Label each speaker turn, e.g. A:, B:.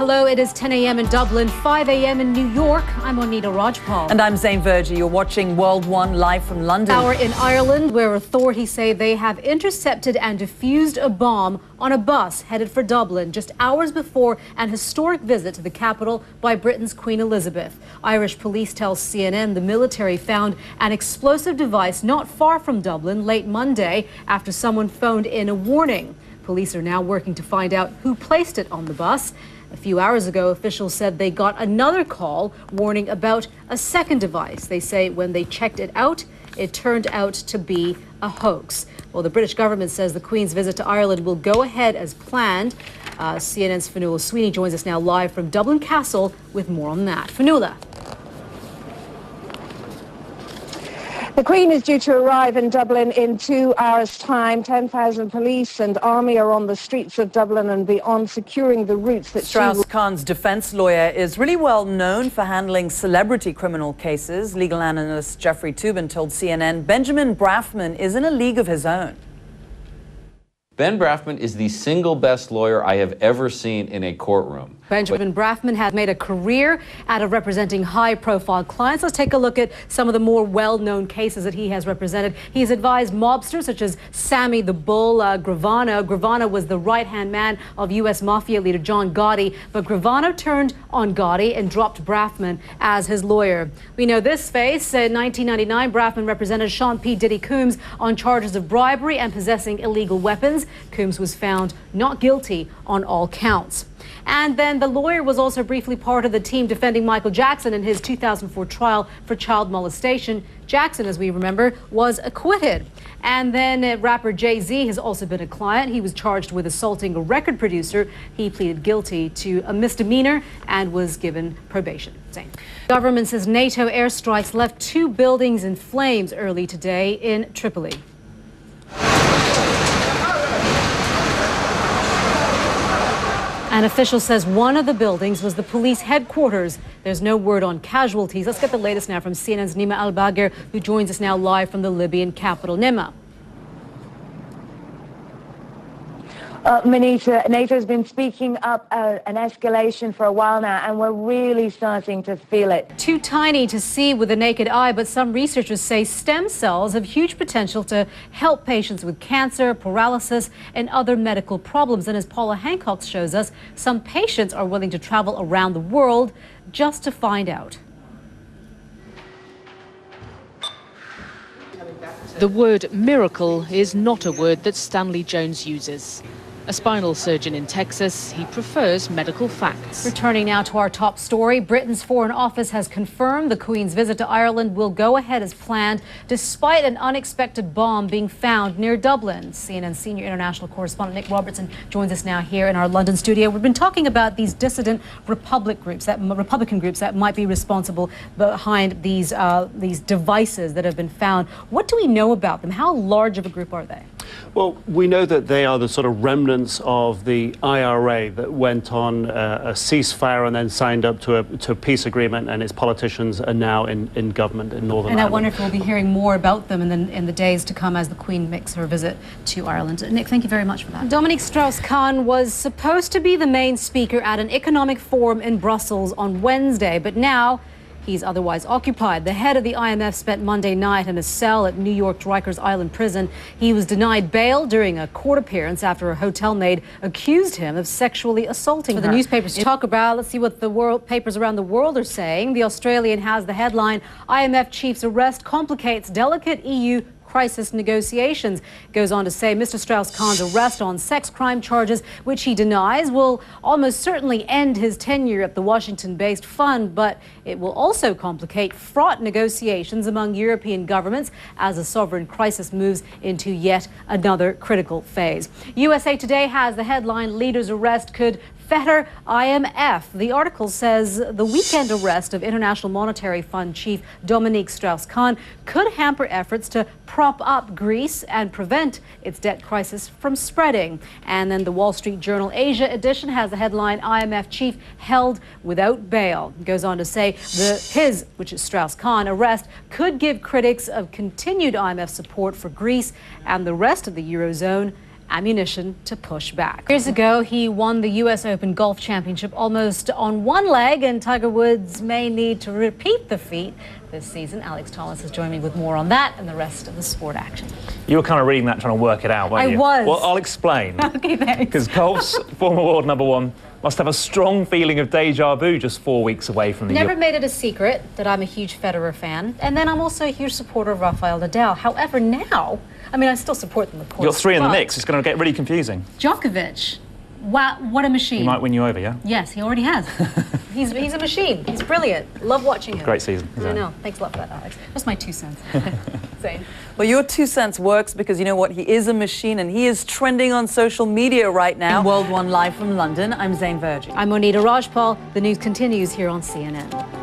A: Hello, it is 10 a.m. in Dublin, 5 a.m. in New York. I'm Monita Rajpal.
B: And I'm Zain Verjee. You're watching World One live from London.
A: Hour in Ireland, where authorities say they have intercepted and defused a bomb on a bus headed for Dublin just hours before an historic visit to the capital by Britain's Queen Elizabeth. Irish police tell CNN the military found an explosive device not far from Dublin late Monday after someone phoned in a warning. Police are now working to find out who placed it on the bus. A few hours ago, officials said they got another call warning about a second device. They say when they checked it out, it turned out to be a hoax. Well, the British government says the Queen's visit to Ireland will go ahead as planned. CNN's Fionnuala Sweeney joins us now live from Dublin Castle with more on that. Fionnuala.
C: The Queen is due to arrive in Dublin in 2 hours' time. 10,000 police and army are on the streets of Dublin and beyond, securing the routes that
B: Strauss-Kahn's defense lawyer is really well known for handling celebrity criminal cases. Legal analyst Jeffrey Toobin told CNN Benjamin Brafman is in a league of his own.
D: Ben Brafman is the single best lawyer I have ever seen in a courtroom.
A: Benjamin Brafman has made a career out of representing high-profile clients. Let's take a look at some of the more well-known cases that he has represented. He's advised mobsters such as Sammy the Bull Gravano. Gravano was the right-hand man of U.S. mafia leader John Gotti, but Gravano turned on Gotti and dropped Brafman as his lawyer. We know this face. In 1999, Brafman represented Sean P. Diddy Coombs on charges of bribery and possessing illegal weapons. Coombs was found not guilty on all counts. And then the lawyer was also briefly part of the team defending Michael Jackson in his 2004 trial for child molestation. Jackson, as we remember, was acquitted. And then rapper Jay-Z has also been a client. He was charged with assaulting a record producer. He pleaded guilty to a misdemeanor and was given probation. Zain. Government says NATO airstrikes left 2 buildings in flames early today in Tripoli. An official says one of the buildings was the police headquarters. There's no word on casualties. Let's get the latest now from CNN's Nima Al-Bagir, who joins us now live from the Libyan capital. Nima.
C: Monita, NATO has been speaking up an escalation for a while now, and we're really starting to feel it.
A: Too tiny to see with the naked eye, but some researchers say stem cells have huge potential to help patients with cancer, paralysis, and other medical problems. And as Paula Hancock shows us, some patients are willing to travel around the world just to find out.
E: The word miracle is not a word that Stanley Jones uses. A spinal surgeon in Texas, he prefers medical facts.
A: Returning now to our top story, Britain's Foreign Office has confirmed the Queen's visit to Ireland will go ahead as planned, despite an unexpected bomb being found near Dublin. CNN senior international correspondent Nick Robertson joins us now here in our London studio. We've been talking about these dissident Republican groups that might be responsible behind these devices that have been found. What do we know about them? How large of a group are they?
F: Well, we know that they are the sort of remnants of the IRA that went on a ceasefire and then signed up to a peace agreement, and its politicians are now in government in Northern Ireland.
A: And I wonder if we'll be hearing more about them in the days to come as the Queen makes her visit to Ireland. Nick, thank you very much for that. Dominique Strauss-Kahn was supposed to be the main speaker at an economic forum in Brussels on Wednesday, but now he's otherwise occupied. The head of the IMF spent Monday night in a cell at New York's Rikers Island prison. He was denied bail during a court appearance after a hotel maid accused him of sexually assaulting her. For the newspapers to talk about, let's see what the papers around the world are saying. The Australian has the headline, IMF chief's arrest complicates delicate EU crisis negotiations. Goes on to say Mr. Strauss-Kahn's arrest on sex crime charges, which he denies, will almost certainly end his tenure at the Washington-based fund, but it will also complicate fraught negotiations among European governments as a sovereign crisis moves into yet another critical phase. USA Today has the headline, Leader's arrest could fetter IMF. The article says the weekend arrest of International Monetary Fund chief Dominique Strauss-Kahn could hamper efforts to prop up Greece and prevent its debt crisis from spreading. And then the Wall Street Journal Asia edition has the headline, IMF chief held without bail. It goes on to say which is Strauss-Kahn, arrest could give critics of continued IMF support for Greece and the rest of the Eurozone ammunition to push back. Years ago, he won the US Open Golf Championship almost on one leg, and Tiger Woods may need to repeat the feat this season. Alex Thomas has joined me with more on that and the rest of the sport action.
G: You were kind of reading that, trying to work it out, weren't you?
A: I was.
G: Well, I'll explain.
A: Okay, thanks.
G: Because golf's former world #1 must have a strong feeling of deja vu just 4 weeks away from the...
A: Never made it a secret that I'm a huge Federer fan, and then I'm also a huge supporter of Rafael Nadal. However, now, I mean, I still support them, of course.
G: You've got 3 in the
A: but
G: mix. It's going to get really confusing.
A: Djokovic, wow, what a machine.
G: He might win you over, yeah?
A: Yes, he already has. He's a machine. He's brilliant. Love watching him.
G: Great season.
A: I know. Thanks a lot for that, Alex. That's my 2 cents. Zain.
B: Well, your 2 cents works because you know what? He is a machine and he is trending on social media right now. In World One Live from London, I'm Zain Verjee.
A: I'm Monita Rajpal. The news continues here on CNN.